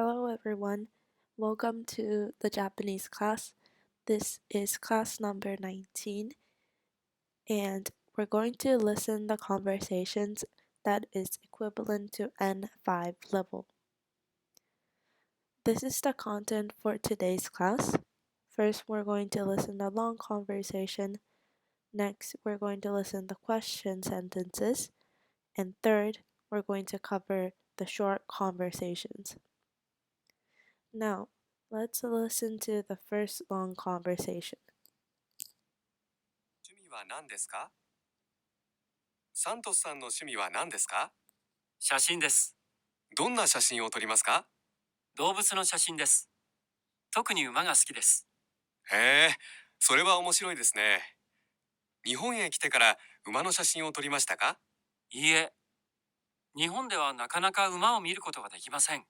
Hello everyone, welcome to the Japanese class. This is class number 19 and we're going to listen the conversations that is equivalent to N5 level. This is the content for today's class. First, we're going to listen the long conversation. Next, we're going to listen the question sentences. And third, we're going to cover the short conversations. Now, let's listen to the first long conversation. 趣味は何ですか？サントスさんの趣味は何ですか？写真です。どんな写真を撮りますか？動物の写真です。特に馬が好きです。へえ、それは面白いですね。日本へ来てから馬の写真を撮りましたか？いいえ、日本ではなかなか馬を見ることができません。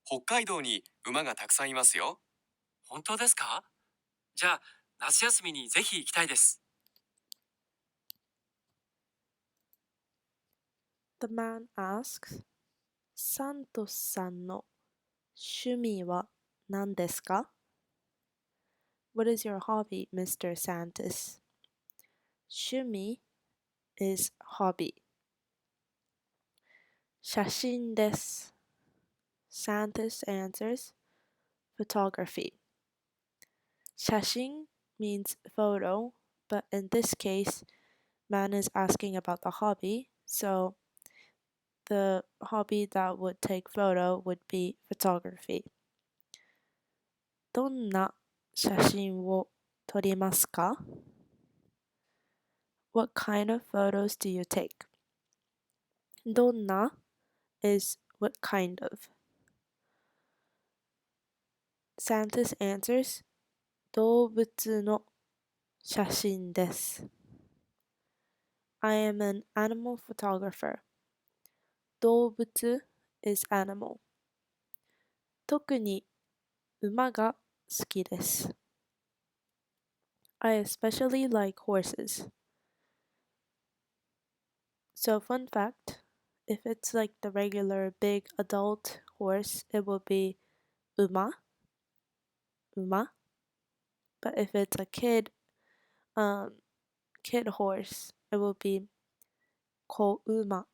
北海道に馬がたくさんいますよ。本当ですか？じゃあ、夏休みにぜひ行きたいです。The man asks, サントスさんの趣味は何ですか? What is your hobby, Mr. Santos? 趣味 is hobby. 写真です。Santos answers, photography. 写真 means photo, but in this case, man is asking about the hobby, so the hobby that would take photo would be photography. どんな写真を撮りますか? What kind of photos do you take? どんな is what kind of. Santos answers 動物の写真です。I am an animal photographer. 動物 is animal. 特に馬が好きです。I especially like horses. So fun fact, if it's like the regular big adult horse, it will be 馬 But if it's a kid horse, it will be 子馬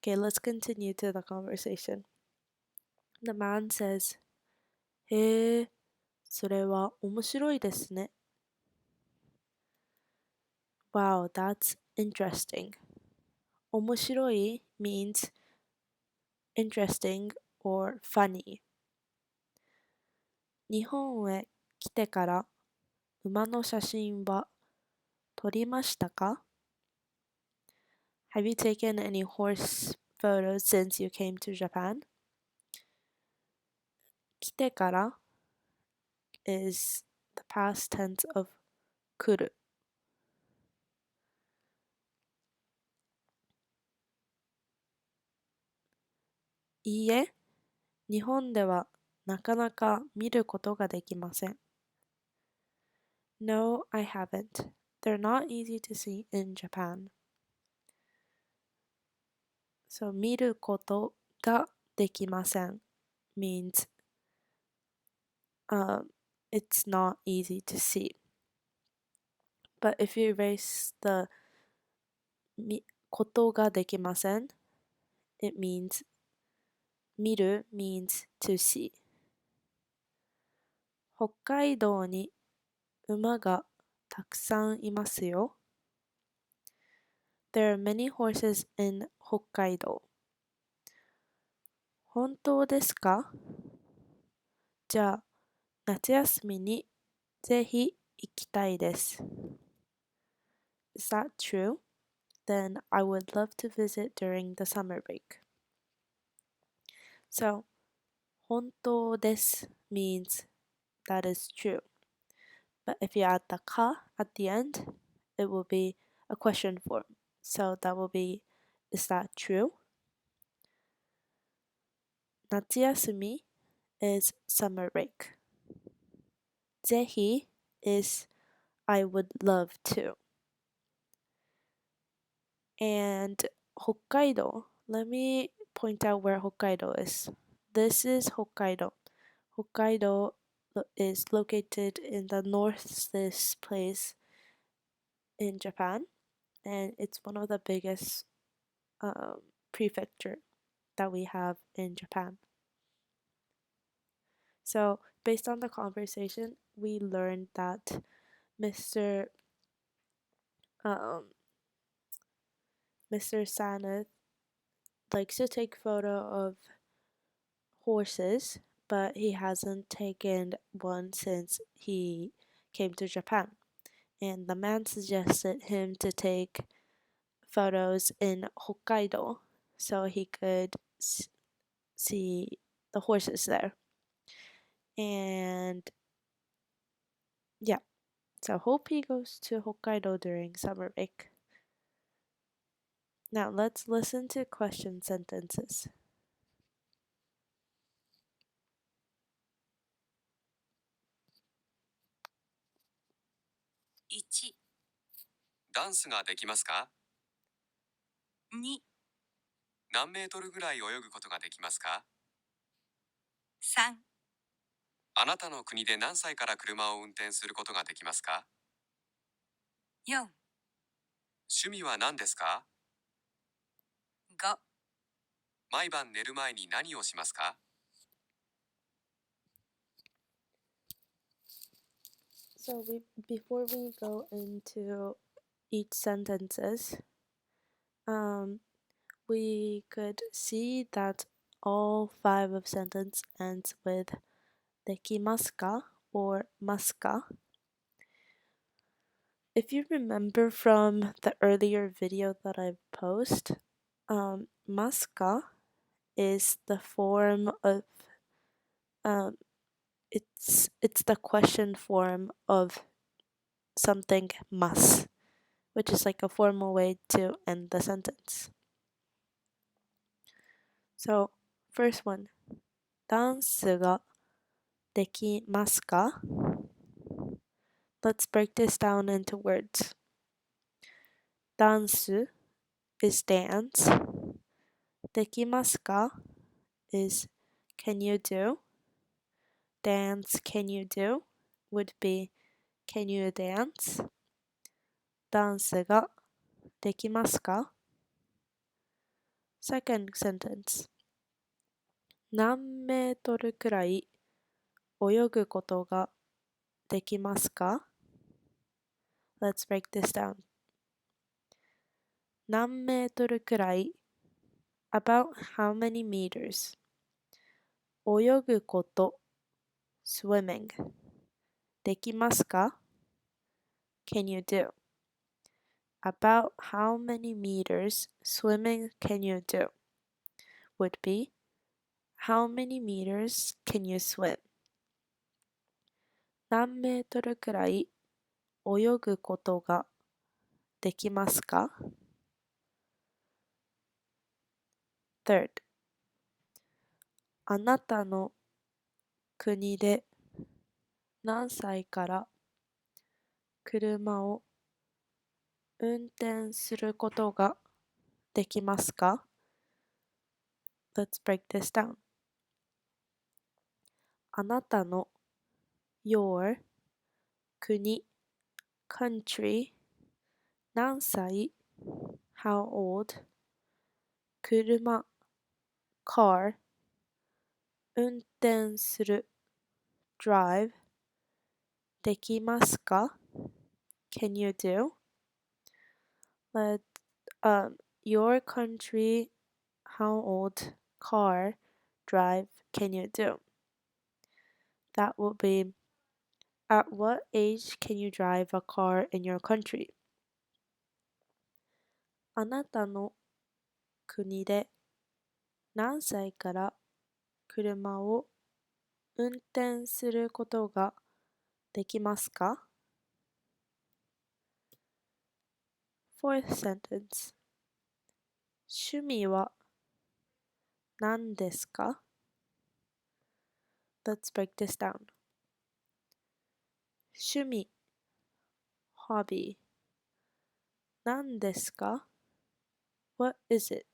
Okay, let's continue to the conversation. The man says, へえ、それは面白いですね。Wow, that's interesting. 面白い means interesting or funny. 日本へ来てから馬の写真は撮りましたか? Have you taken any horse photos since you came to Japan? 来てから is the past tense of 来る。いいえ、日本ではなかなか見ることができません。No, I haven't. They're not easy to see in Japan. So 見ることができません means it's not easy to see. But if you erase the ことができません it means 見る means to see. 北海道に馬がたくさんいますよ。There are many horses in 北海道。本当ですか? じゃあ、夏休みにぜひ行きたいです。Is that true? Then I would love to visit during the summer break. So, 本当です means that is true. But if you add the か at the end, it will be a question form. So that will be, is that true? 夏休み is summer break. ぜひ is I would love to. And 北海道, let me point out where Hokkaido is. This is Hokkaido. Hokkaido is located in the northest place in Japan, and it's one of the biggest prefecture that we have in Japan. So, based on the conversation, we learned that Mr. Mr. Sanath likes to take photo of horses, but he hasn't taken one since he came to Japan. And the man suggested him to take photos in Hokkaido so he could see the horses there. And yeah, so hope he goes to Hokkaido during summer break. Now let's listen to question sentences. 1、ダンスができますか？ 2、何メートルぐらい泳ぐことができますか？ 3、あなたの国で何歳から車を運転することができますか？ 4、趣味は何ですか？ 5、毎晩寝る前に何をしますか？ So before we go into each sentences, we could see that all 5 of sentence ends with dekimasu ka or maska. If you remember from the earlier video that I posted, maska is the form of it's the question form of something mas, which is like a formal way to end the sentence. So, first one, ダンスができますか? Let's break this down into words. ダンス is dance. できますか is can you do. Dance can you do would be can you dance. ダンスができますか? Second sentence. 何メートルくらい泳ぐことができますか? Let's break this down. 何メートルくらい about how many meters. 泳ぐこと swimming. できますか? Can you do? About how many meters swimming can you do? Would be how many meters can you swim? 何メートルくらい泳ぐことができますか? Third, あなたの国で何歳から車を運転することができますか? Let's break this down. あなたの your 国 country 何歳 how old 車 car 運転する drive できますか? Can you do? Let your country how old car drive can you do? That will be at what age can you drive a car in your country? あなたの国で何歳から車を運転することができますか? Fourth sentence. 趣味は何ですか? Let's break this down. 趣味 hobby 何ですか? What is it?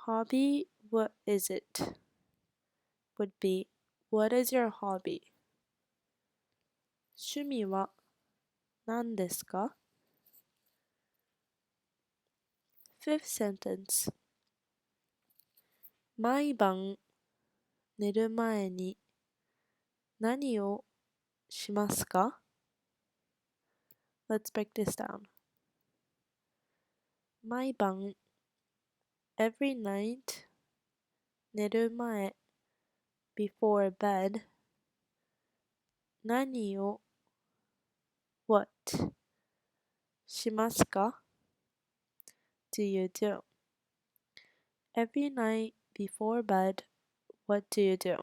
hobby, what is it? Would be, what is your hobby? 趣味は何ですか? Fifth sentence. 毎晩寝る前に何をしますか? Let's break this down. 毎晩 every night 寝る前 before bed 何を what しますか? Do you do? Every night before bed, what do you do?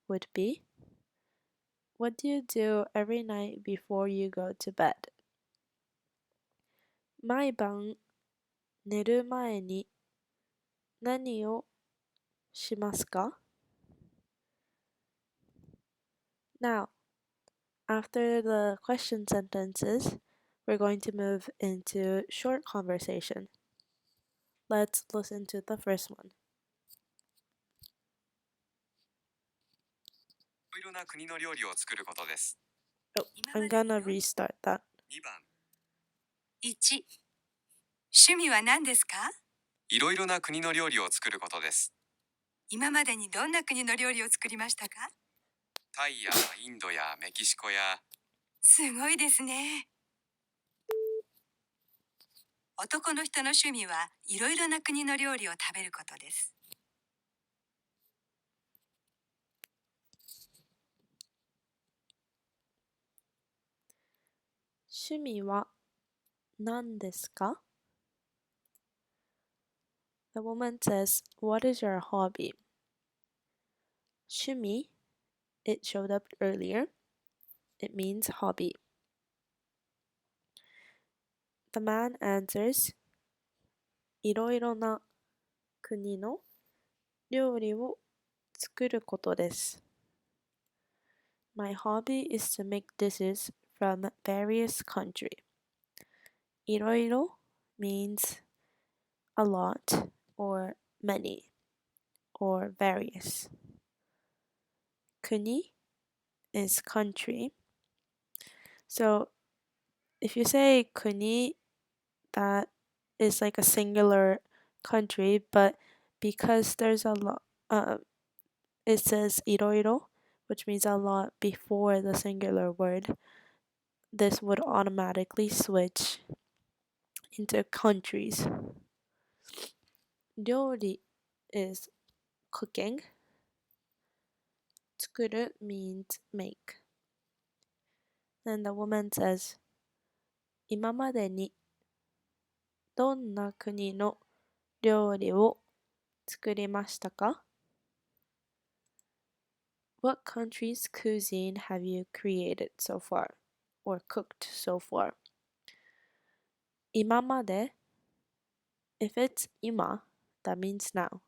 Would be, what do you do every night before you go to bed? 毎晩寝る前に何をしますか? Now, after the question sentences, we're going to move into short conversation. Let's listen to the first one. いろいろな国の料理を作ることです。 Oh, I'm gonna restart that. 2番、 1、趣味は何ですか？いろいろな国の料理を作ることです。今までにどんな国の料理を作りましたか？タイやインドやメキシコや、すごいですね。男の人の趣味はいろいろな国の料理を食べることです。趣味は何ですか? The woman says, what is your hobby? 趣味, it showed up earlier. It means hobby. The man answers, いろいろな国の料理を作ることです。My hobby is to make dishes from various countries. いろいろ means a lot or many or various. 国 is country. So if you say kuni, that is like a singular country, but because there's a lot, it says iroiro, which means a lot before the singular word, this would automatically switch into countries. 料理 is cooking. 作る means make. Then the woman says, 今までにどんな国の料理を作りましたか? What country's cuisine have you created so far or cooked so far? 今まで if it's 今 that means now.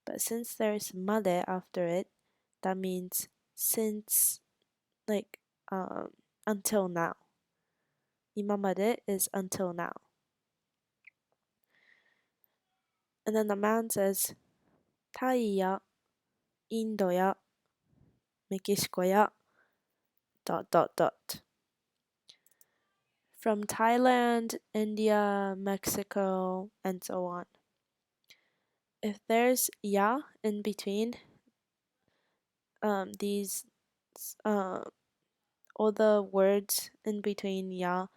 But since there's まで after it, that means since like until now. 今まで is until now. And then the man says, タイやインドやメキシコや dot dot dot. From Thailand, India, Mexico, and so on. If there's ya in between, these all the words in between ya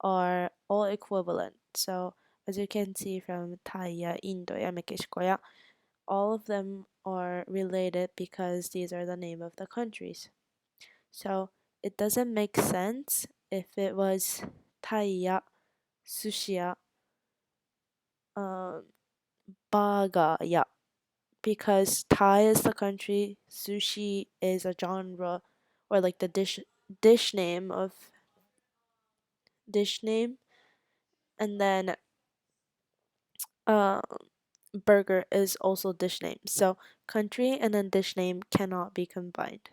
are all equivalent. So as you can see from Thai ya, Indo ya, Mexico ya, all of them are related because these are the name of the countries. So it doesn't make sense if it was Thai ya, sushi ya, burger ya, because Thai is the country, sushi is a genre or like the dish name, and then burger is also dish name. So country and then dish name cannot be combined.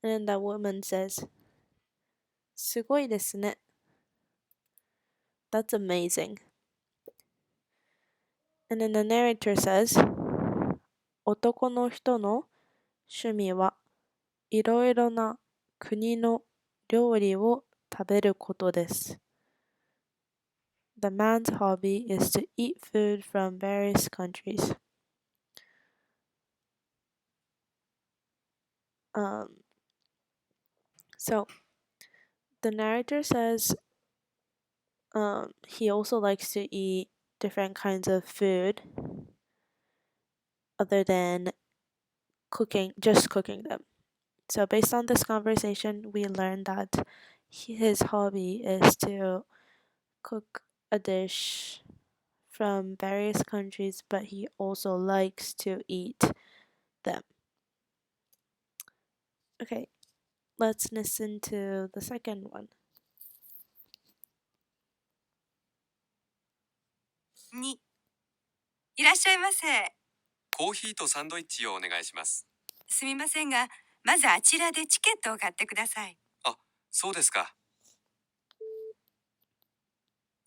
And then that woman says, すごいですね. That's amazing. And then the narrator says, 男の人の趣味はいろいろな国の料理を食べることです。The man's hobby is to eat food from various countries. So the narrator says he also likes to eat different kinds of food other than just cooking them. So based on this conversation, we learned that his hobby is to cook a dish from various countries, but he also likes to eat them. Okay, let's listen to the second one. 2、いらっしゃいませ。コーヒーとサンドイッチをお願いします。すみませんが、まずあちらでチケットを買ってください。あ、そうですか。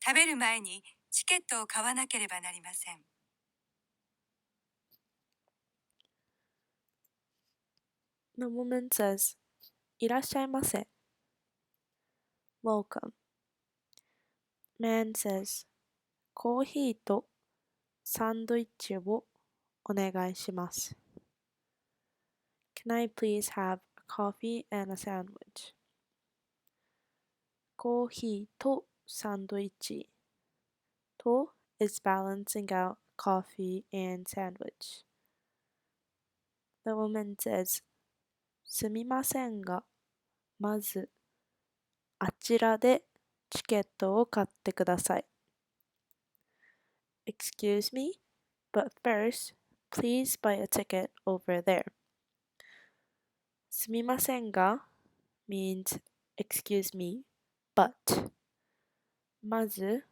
食べる前にチケットを買わなければなりません。The woman says, いらっしゃいませ. Welcome. Man says, コーヒーとサンドイッチをお願いします. Can I please have a coffee and a sandwich? コーヒーとサンドイッチと is balancing out coffee and sandwich. The woman says, すみませんが、まずあちらでチケットを買ってください. Excuse me, but first, please buy a ticket over there. すみませんが means excuse me, but まず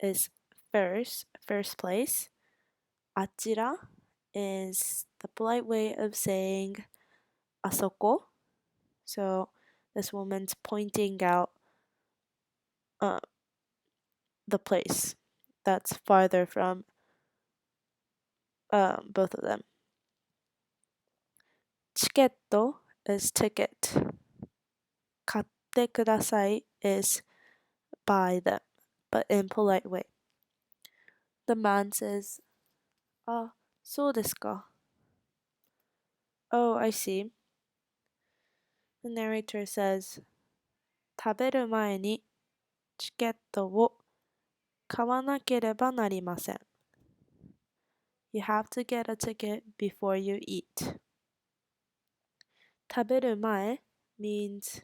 is first place. あちら is the polite way of saying あそこ. So this woman's pointing out the place that's farther from both of them. チケット is ticket. 買ってください is buy them, but in polite way. The man says, あ、そうですか. Oh, I see. The narrator says, 食べる前にチケットを買わなければなりません. You have to get a ticket before you eat. 食べる前 means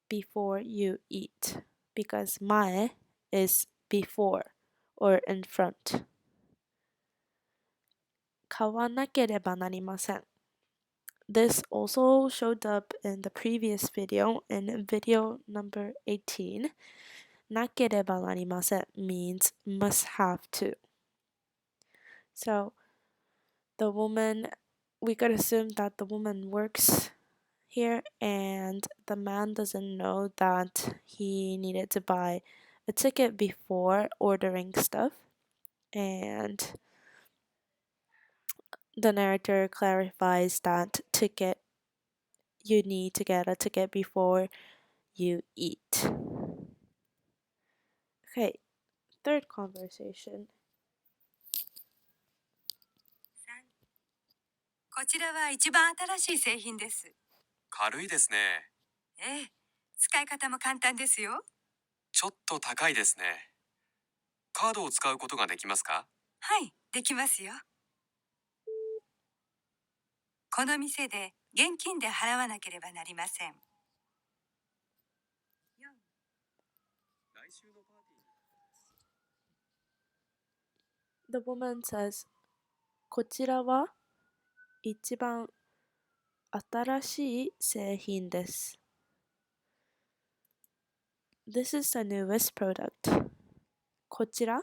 before you eat, because 前 is before or in front. 買わなければなりません. This also showed up in the previous video, in video number 18. なければなりません means must have to. So we could assume that the woman works here and the man doesn't know that he needed to buy a ticket before ordering stuff. And the narrator clarifies that you need to get a ticket before you eat. Okay, third conversation. こちらは一番新しい製品です。軽いですね。ええ、使い方も簡単ですよ。ちょっと高いですね。カードを使うことができますか？はい、できますよ。この店で現金で払わなければなりません。The woman says, こちらは一番新しい製品です. This is the newest product. こちら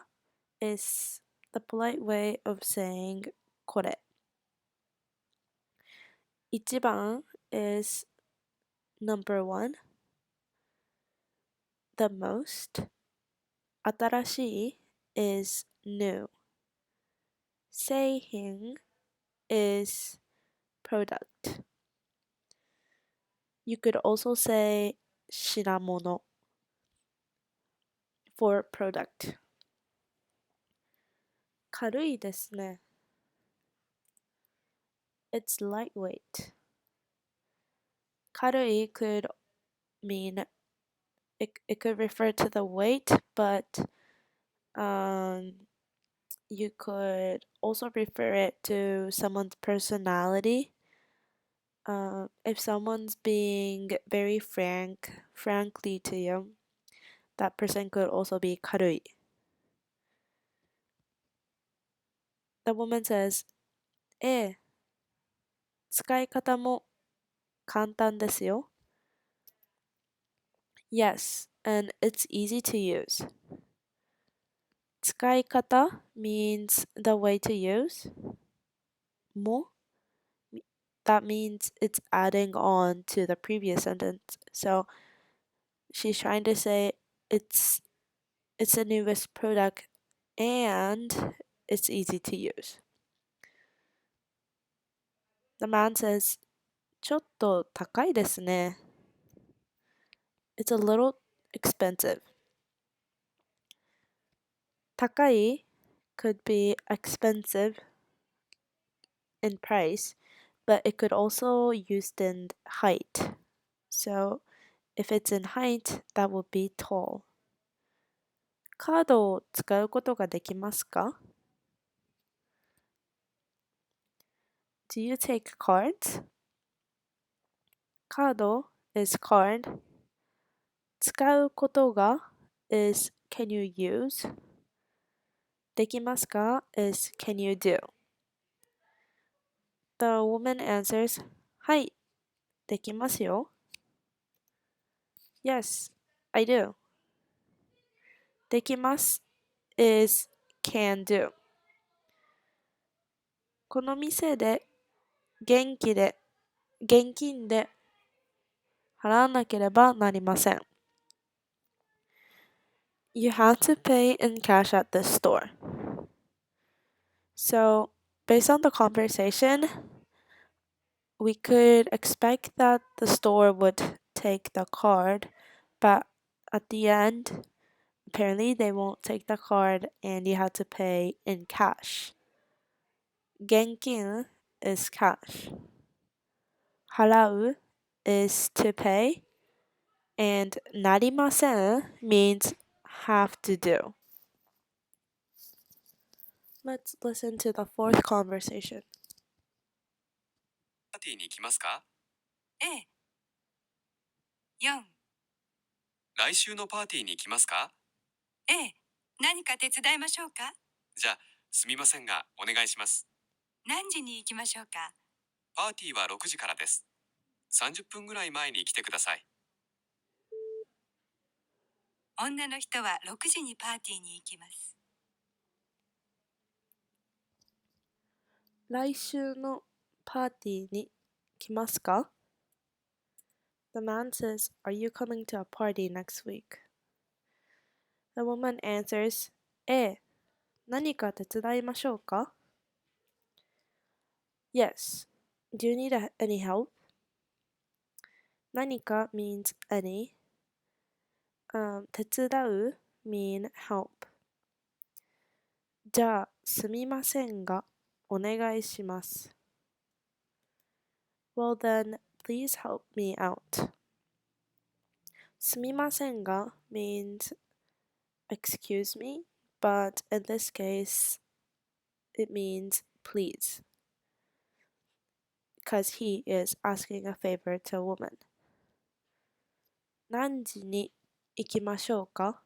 is the polite way of saying これ. 一番 is number one. The most. 新しい is new. 製品 is product. You could also say 品物 for product. 軽いですね。It's lightweight. 軽い could mean it could refer to the weight, but you could also refer it to someone's personality. If someone's being very frankly to you, that person could also be 軽い. The woman says, ええ、使い方も簡単ですよ. Yes, and it's easy to use. 使い方 means the way to use. も that means it's adding on to the previous sentence. So she's trying to say it's the newest product and it's easy to use. The man says, ちょっと高いですね. It's a little expensive. 高い could be expensive in price, but it could also used in height. So if it's in height, that would be tall. カードを使うことができますか? Do you take cards? カード is card. 使うことが is can you use. できますか is can you do. The woman answers, はい、できますよ. Yes, I do. できます is can do. この店で現金で払わなければなりません. You have to pay in cash at this store. So, based on the conversation, we could expect that the store would take the card, but at the end, apparently they won't take the card and you have to pay in cash. 現金 is cash. 払う is to pay, and なりません means have to do. Let's listen to the fourth conversation. パーティーに行きますか？ええ。4、来週のパーティーに行きますか？ええ。何か手伝いましょうか？じゃあ、すみませんが、お願いします。何時に行きましょうか？パーティーは6時からです。30分ぐらい前に来てください。女の人は6時にパーティーに行きます。来週のパーティーに来ますか? The man says, Are you coming to a party next week? The woman answers, ええ、何か手伝いましょうか? Yes. Do you need any help? 何か means any. 手伝う mean help. じゃあ、すみませんが、お願いします。Well then, please help me out. すみませんが means excuse me, but in this case, it means please, because he is asking a favor to a woman. 何時に行きましょうか?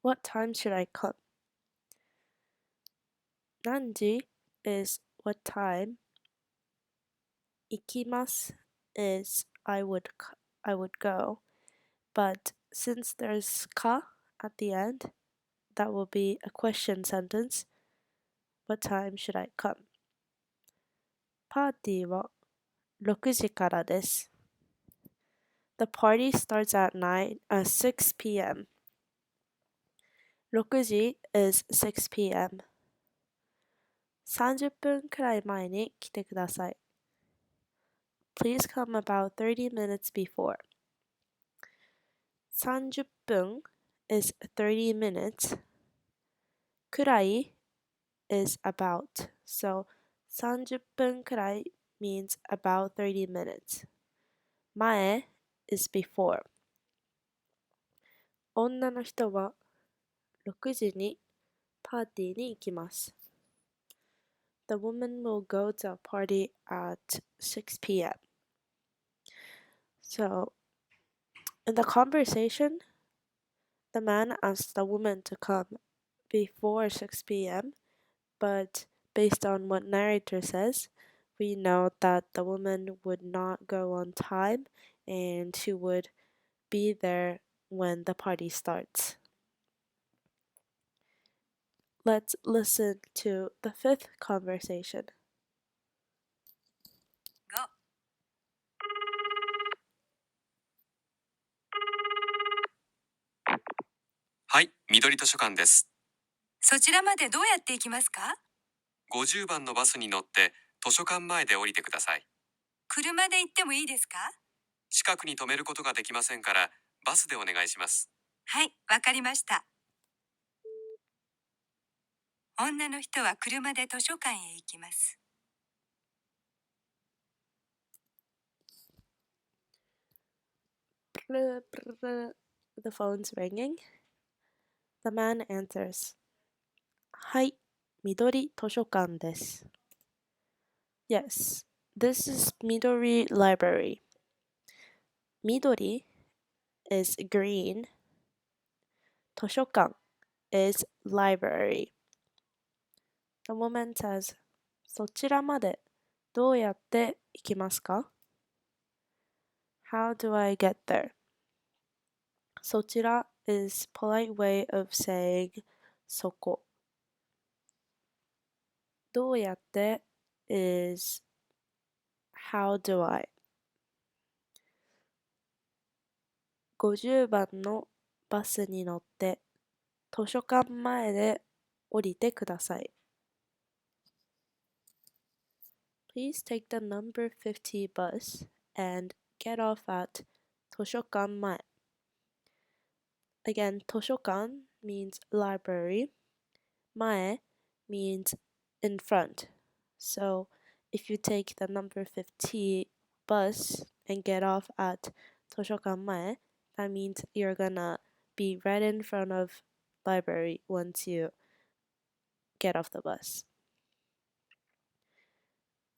What time should I come? 何時 is what time. 行きます is I would go, but since there's か at the end, that will be a question sentence. What time should I come? パーティーは6時からです. The party starts at 6 p.m. 6時 is 6 p.m. 30分くらい前に来てください。Please come about 30 minutes before. 30分 is 30 minutes. くらい is about. So 30分くらい means about 30 minutes. 前 is before. 女の人は6時にパーティーに行きます。The woman will go to a party at 6 p.m. So, in the conversation, the man asked the woman to come before 6 p.m., but based on what narrator says, we know that the woman would not go on time and she would be there when the party starts. Let's listen to the fifth conversation. 5、はい、緑図書館です。そちらまでどうやって行きますか？50番のバスに乗って図書館前で降りてください。車で行ってもいいですか？近くに止めることができませんからバスでお願いします。はい、わかりました。女の人は車で図書館へ行きます。The phone's ringing. The man answers, はい、緑図書館です。Yes, this is Midori Library. Midori is green. 図書館 is library. The woman says, そちらまでどうやって行きますか？ How do I get there? そちら is polite way of saying そこ。どうやって is how do I? 50番のバスに乗って図書館前で降りてください。Please take the number 50 bus and get off at 図書館前。Again, 図書館 means library. 前 means in front. So if you take the number 50 bus and get off at 図書館前, that means you're gonna be right in front of library once you get off the bus.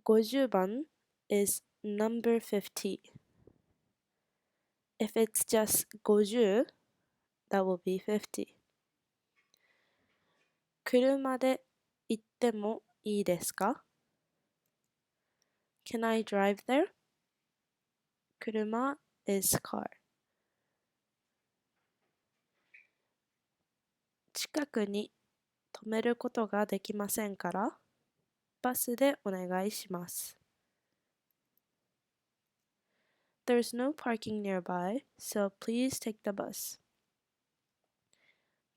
50番 is number 50. If it's just 50, that will be 50. 車で行ってもいいですか？ Can I drive there? 車 is car. 近くに止めることができませんからバスでお願いします。There's no parking nearby, so please take the bus.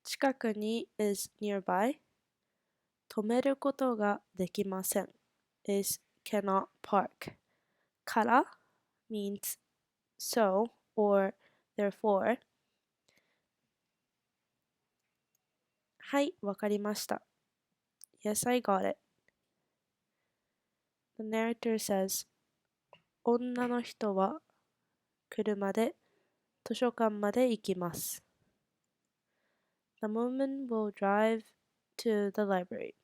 近くに is nearby. 止めることができません is cannot park. から means so or therefore. はい、わかりました。Yes, I got it. The narrator says, 女の人は車で図書館まで行きます。The woman will drive to the library.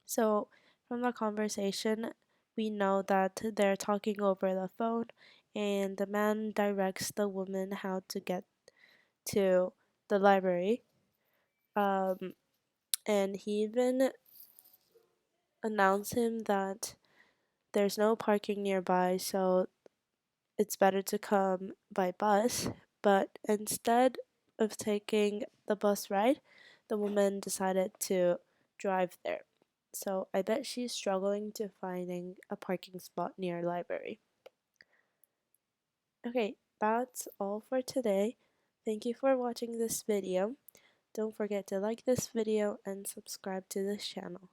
So, from the conversation, we know that they're talking over the phone, and the man directs the woman how to get to the library. And he even announced him that there's no parking nearby, so it's better to come by bus. But instead of taking the bus ride, the woman decided to drive there. So I bet she's struggling to finding a parking spot near library. Okay, that's all for today. Thank you for watching this video. Don't forget to like this video and subscribe to this channel.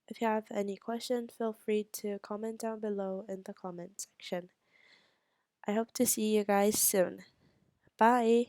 If you have any questions, feel free to comment down below in the comment section. I hope to see you guys soon. Bye!